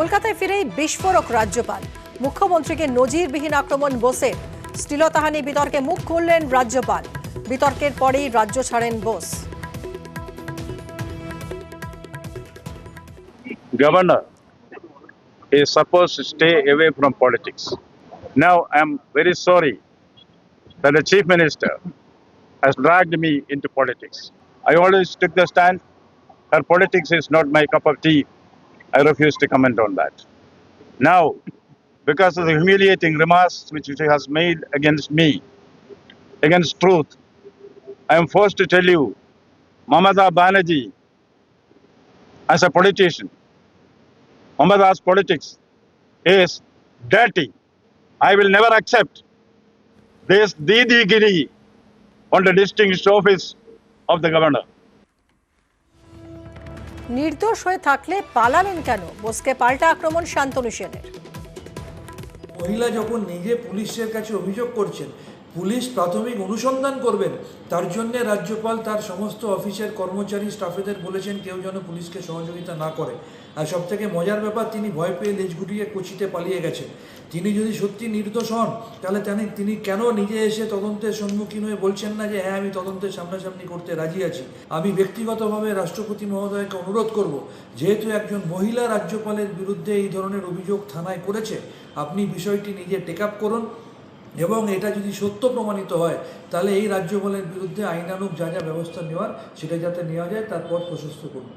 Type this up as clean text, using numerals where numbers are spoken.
কলকাতায় ফিরেই বিস্ফোরক রাজ্যপাল, মুখ্যমন্ত্রীকে নজিরবিহীন আক্রমণ বোসের। শ্লীলতাহানি বিতর্কে মুখ খুললেন রাজ্যপাল। বিতর্কের পরেই রাজ্য ছাড়েন Bose. Governor is supposed to stay away from politics. Now I am very sorry that the Chief Minister has dragged me into politics. I always took the stand that politics is not my cup of tea. I refuse to comment on that. Now, because of the humiliating remarks which he has made against me, against truth, I am forced to tell you, Mamata Banerjee, as a politician, Mamata's politics is dirty. I will never accept this Didi-giri on the distinguished office of the governor. নির্দোষ হয়ে থাকলে পালালেন কেন? বোসকে পাল্টা আক্রমণ শান্তনু সেনের। মহিলা যখন নিজে পুলিশের কাছে অভিযোগ করছেন, পুলিশ প্রাথমিক অনুসন্ধান করবেন, তার জন্য রাজ্যপাল তার সমস্ত অফিসের কর্মচারী স্টাফেদের বলেছেন কেউ যেন পুলিশকে সহযোগিতা না করে। আর সবথেকে মজার ব্যাপার, তিনি ভয় পেয়ে লেজ গুটিয়ে কোচিতে পালিয়ে গেছেন। তিনি যদি সত্যি নির্দোষ হন, তাহলে তিনি কেন নিজে এসে তদন্তের সম্মুখীন হয়ে বলছেন না যে হ্যাঁ আমি তদন্তের সামনাসামনি করতে রাজি আছি। আমি ব্যক্তিগতভাবে রাষ্ট্রপতি মহোদয়কে অনুরোধ করব, যেহেতু একজন মহিলা রাজ্যপালের বিরুদ্ধে এই ধরনের অভিযোগ থানায় করেছে, আপনি বিষয়টি নিজে টেক আপ করুন এবং এটা যদি সত্য প্রমাণিত হয় তাহলে এই রাজ্যপালের বিরুদ্ধে আইনানুগ যা যা ব্যবস্থা নেওয়ার সেটা যাতে নেওয়া যায় তার পথ প্রশস্ত করুন।